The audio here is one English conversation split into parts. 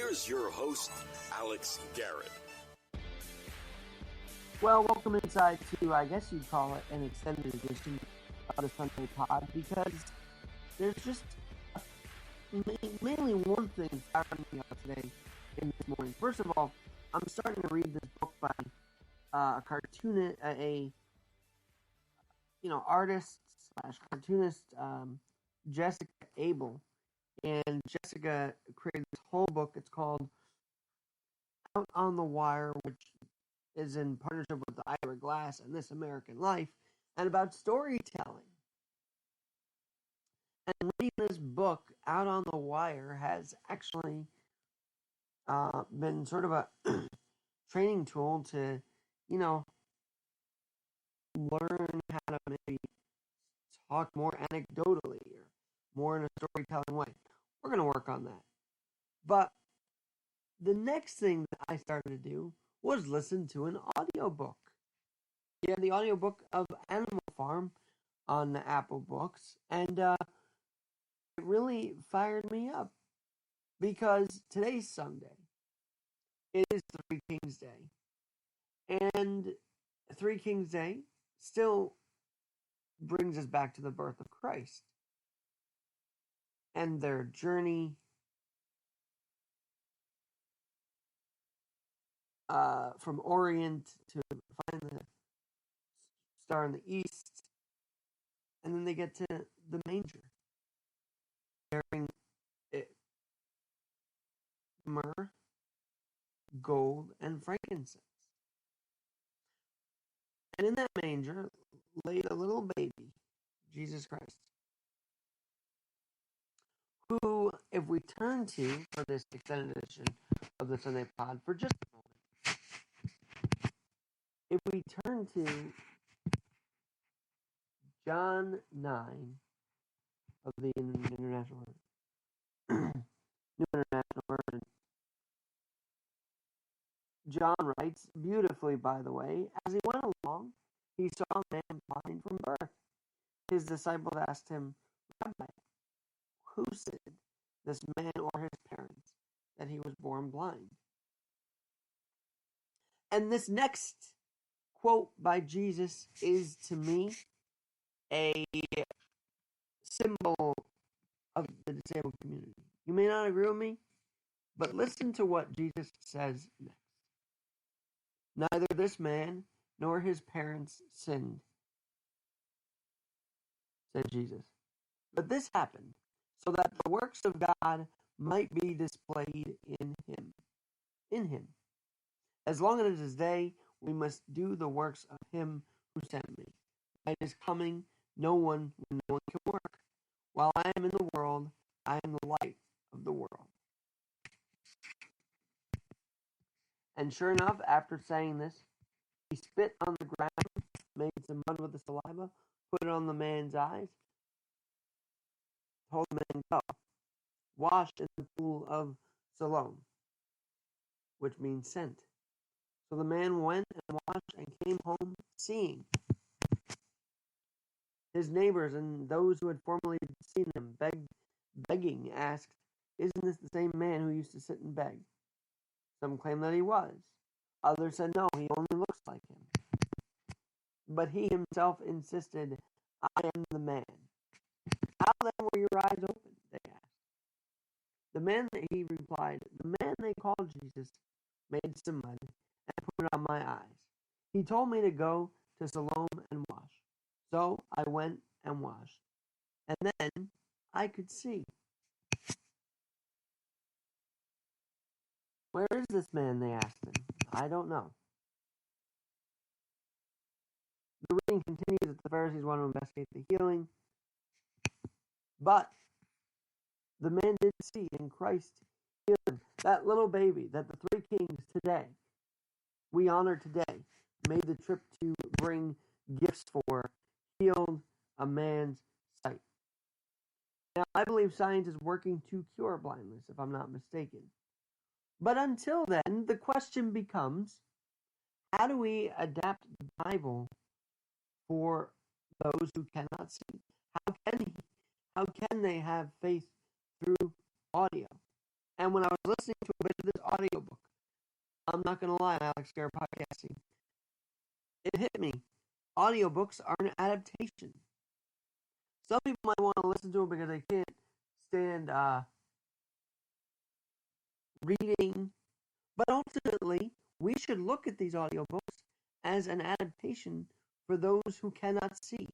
here's your host, Alex Garrett. Well, welcome inside to, I guess you'd call it, an extended edition of the Sunday Pod, because there's just mainly one thing firing me up today in this morning. First of all, I'm starting to read this book by a cartoonist, artist slash cartoonist, Jessica Abel. And Jessica created this whole book. It's called Out on the Wire, which is in partnership with the Ira Glass and This American Life, and about storytelling. And reading this book, Out on the Wire, has actually been sort of a training tool to, learn how to maybe talk more anecdotally or more in a storytelling way. We're going to work on that. But the next thing that I started to do was listen to an audiobook. Yeah, the audiobook of Animal Farm on the Apple Books, and it really fired me up because today's Sunday. It is Three Kings Day, and Three Kings Day still brings us back to the birth of Christ and their journey from Orient to find the star in the east, and then they get to the manger, bearing myrrh, gold, and frankincense. And in that manger laid a little baby, Jesus Christ, who, if we turn to for this extended edition of the Sunday Pod for just a moment, if we turn to John 9 of the International New International Version, John writes, beautifully by the way, as he went along, he saw a man blind from birth. His disciples asked him, Rabbi, who sinned, this man or his parents, that he was born blind? And this next quote by Jesus is, to me, a symbol of the disabled community. You may not agree with me, but listen to what Jesus says next. Neither this man nor his parents sinned, said Jesus. But this happened so that the works of God might be displayed in him. In him. As long as it is day, we must do the works of him who sent me. Night is coming, no one can work. While I am in the world, I am the light of the world. And sure enough, after saying this, he spit on the ground, made some mud with the saliva, put it on the man's eyes, told the man, go, wash in the pool of Siloam, which means sent. So the man went and washed and came home seeing. His neighbors and those who had formerly seen him begging asked, isn't this the same man who used to sit and beg? Some claimed that he was. Others said, no, he only looks like him. But he himself insisted, I am the man. How then were your eyes open? They asked. He replied, the man they called Jesus made some mud and put it on my eyes. He told me to go to Siloam and wash. So I went and washed. And then I could see. Where is this man? They asked him. I don't know. The reading continues that the Pharisees want to investigate the healing. But the man did see, and Christ healed him. That little baby that the three kings today, we honor today, made the trip to bring gifts for, healed a man's sight. Now, I believe science is working to cure blindness, if I'm not mistaken. But until then, the question becomes, how do we adapt the Bible for those who cannot see? How can they have faith through audio? And when I was listening to a bit of this audiobook, I'm not going to lie, Alex Garrett podcasting, it hit me. Audiobooks are an adaptation. Some people might want to listen to it because they can't stand reading. But ultimately, we should look at these audiobooks as an adaptation for those who cannot see.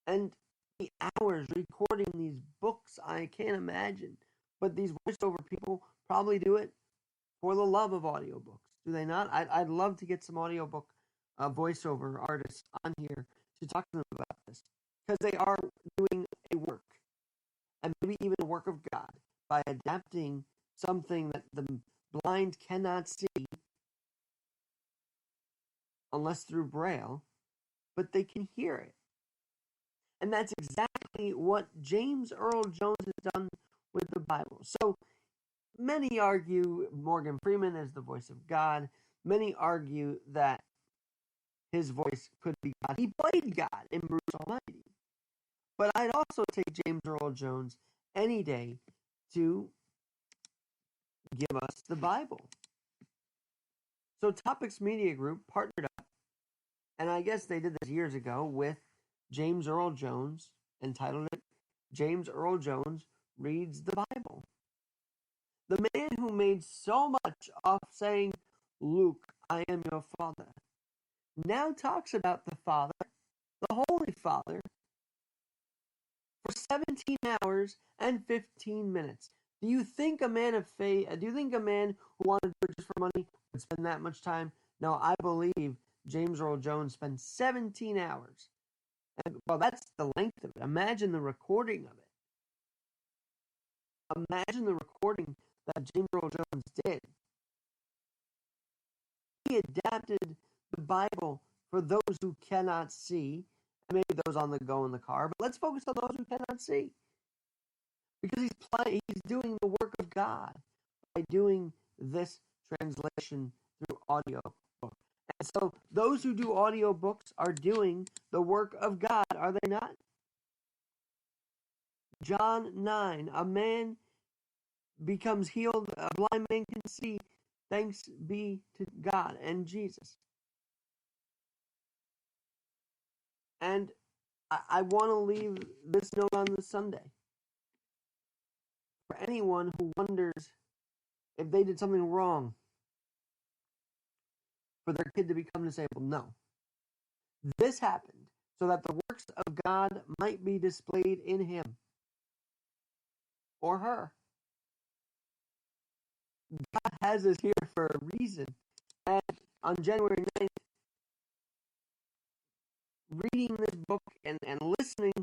And the hours recording these books, I can't imagine. But these voiceover people probably do it for the love of audiobooks. Do they not? I'd love to get some audiobook voiceover artists on here to talk to them about this. Because they are doing a work, and maybe even a work of God, by adapting something that the blind cannot see unless through Braille, but they can hear it. And that's exactly what James Earl Jones has done with the Bible. So many argue Morgan Freeman is the voice of God. Many argue that his voice could be God. He played God in Bruce Almighty. But I'd also take James Earl Jones any day to give us the Bible. So Topics Media Group partnered up, and I guess they did this years ago, with James Earl Jones, entitled it James Earl Jones Reads the Bible. The man who made so much off saying, "Luke, I am your father," now talks about the Father, the Holy Father, for 17 hours and 15 minutes. Do you think a man of faith, do you think a man who wanted to do it just for money would spend that much time? No, I believe James Earl Jones spent 17 hours. And, well, that's the length of it. Imagine the recording of it. Imagine the recording that James Earl Jones did. He adapted the Bible for those who cannot see, and maybe those on the go in the car, but let's focus on those who cannot see. Because he's doing the work of God by doing this translation through audiobook. And so those who do audiobooks are doing the work of God, are they not? John 9, a man becomes healed, a blind man can see. Thanks be to God and Jesus. And I want to leave this note on this Sunday. For anyone who wonders if they did something wrong for their kid to become disabled, no. This happened so that the works of God might be displayed in him or her. God has us here for a reason. And on January 9th, reading this book and listening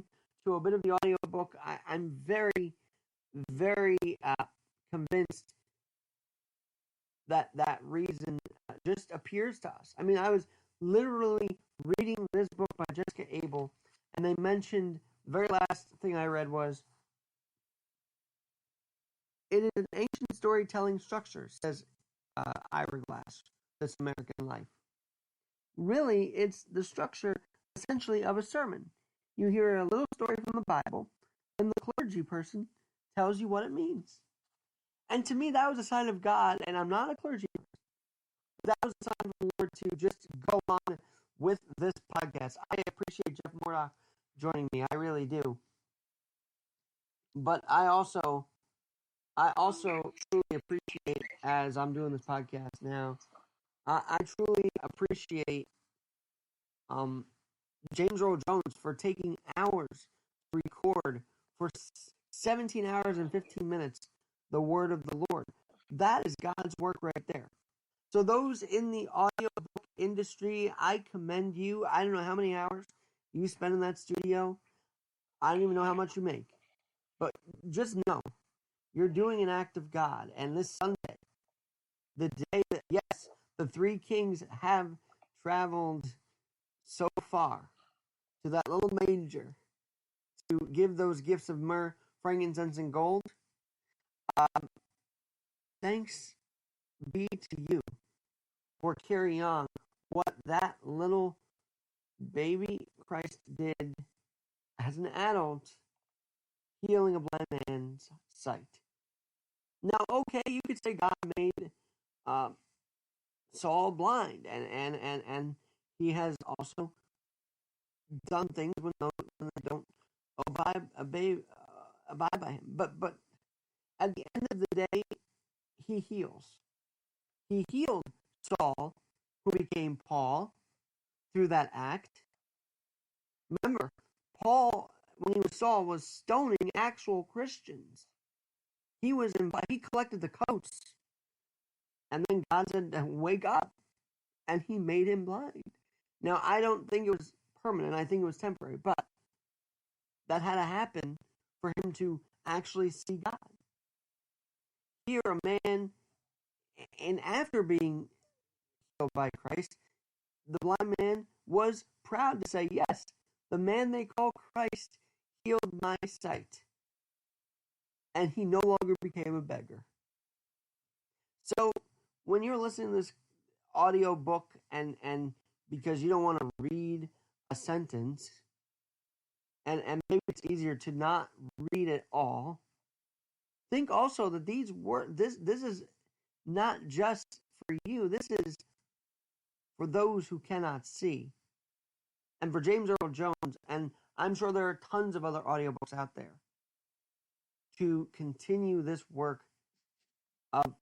to a bit of the audiobook, I'm very, very convinced that reason just appears to us. I mean, I was literally reading this book by Jessica Abel, and they mentioned, the very last thing I read was, it is an ancient storytelling structure, says Ira Glass, This American Life. Really, it's the structure, essentially, of a sermon. You hear a little story from the Bible, and the clergy person tells you what it means. And to me, that was a sign of God, and I'm not a clergy person. That was a sign of the Lord to just go on with this podcast. I appreciate Jeff Murdoch joining me. I really do. But I also truly appreciate, as I'm doing this podcast now, I truly appreciate James Earl Jones for taking hours to record for 17 hours and 15 minutes the word of the Lord. That is God's work right there. So those in the audiobook industry, I commend you. I don't know how many hours you spend in that studio. I don't even know how much you make. But just know, you're doing an act of God. And this Sunday, the day that, yes, the three kings have traveled so far to that little manger to give those gifts of myrrh, frankincense, and gold. Thanks be to you for carrying on what that little baby Christ did as an adult healing a blind man's sight. Now, okay, you could say God made Saul blind, and he has also done things when they don't abide by him. But at the end of the day, he heals. He healed Saul, who became Paul, through that act. Remember, Paul, when he was Saul, was stoning actual Christians. He collected the coats, and then God said, "Wake up," and he made him blind. Now, I don't think it was permanent. I think it was temporary, but that had to happen for him to actually see God. Here, a man, and after being healed by Christ, the blind man was proud to say, "Yes, the man they call Christ healed my sight." And he no longer became a beggar. So, when you're listening to this audiobook and because you don't want to read a sentence, and maybe it's easier to not read it all, think also that these words, this is not just for you. This is for those who cannot see. And for James Earl Jones, and I'm sure there are tons of other audiobooks out there, to continue this work of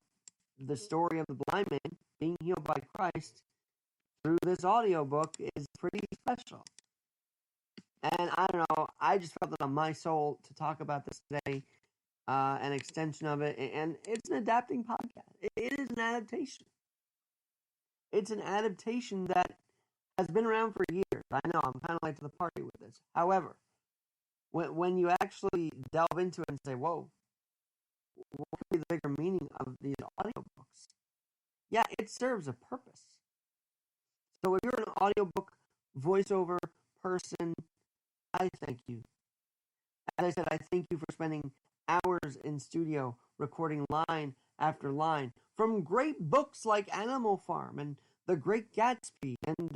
the story of the blind man being healed by Christ through this audiobook is pretty special. And I don't know, I just felt it on my soul to talk about this today, an extension of it, and it's an adapting podcast. It is an adaptation. It's an adaptation that has been around for years. I know, I'm kind of late to the party with this. However, when you actually delve into it and say, whoa, what could be the bigger meaning of these audiobooks? Yeah, it serves a purpose. So if you're an audiobook voiceover person, I thank you. As I said, I thank you for spending hours in studio recording line after line from great books like Animal Farm and The Great Gatsby and,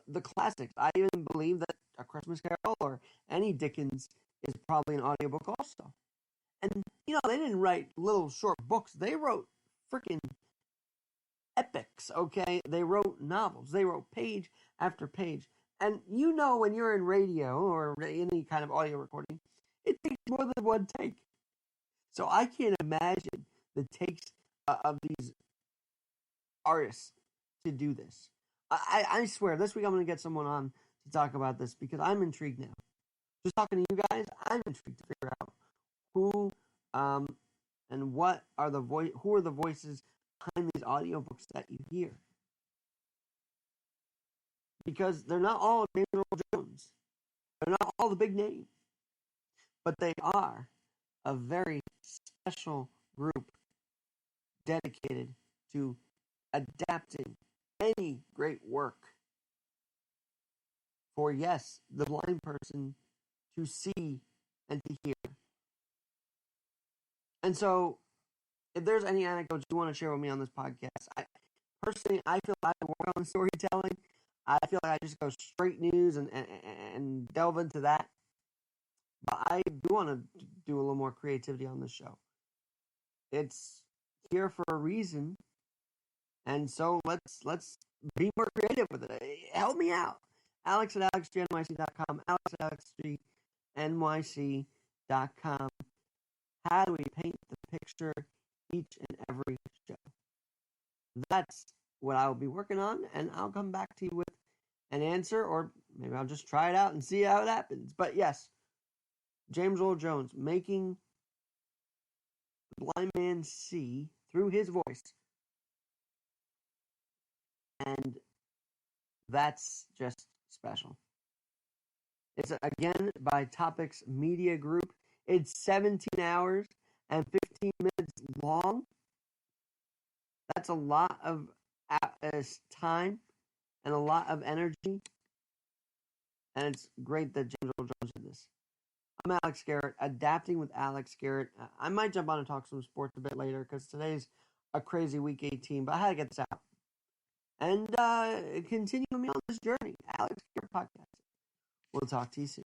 the classics. I even believe that A Christmas Carol or any Dickens is probably an audiobook also. And, they didn't write little short books. They wrote freaking epics, okay? They wrote novels. They wrote page after page. And when you're in radio or any kind of audio recording, it takes more than one take. So I can't imagine the takes of these artists to do this. I swear, this week I'm going to get someone on to talk about this because I'm intrigued now. Just talking to you guys, I'm intrigued to figure out who and what are who are the voices behind these audiobooks that you hear. Because they're not all James Earl Jones. They're not all the big names. But they are a very special group dedicated to adapting any great work for, yes, the blind person to see and to hear. And so, if there's any anecdotes you want to share with me on this podcast, I feel I work on storytelling. I feel like I just go straight news and delve into that. But I do want to do a little more creativity on this show. It's here for a reason. And so let's be more creative with it. Help me out. Alex at alexgnyc.com. Alex at alexgnyc.com. How do we paint the picture each and every show? That's what I will be working on, and I'll come back to you with an answer, or maybe I'll just try it out and see how it happens. But yes, James Earl Jones making the blind man see through his voice. And that's just special. It's, again, by Topics Media Group. It's 17 hours and 15 minutes long. That's a lot of time and a lot of energy. And it's great that James Earl Jones did this. I'm Alex Garrett, adapting with Alex Garrett. I might jump on and talk some sports a bit later because today's a crazy week 18, but I had to get this out. And continue me on this journey. Alex Garrett Podcast. We'll talk to you soon.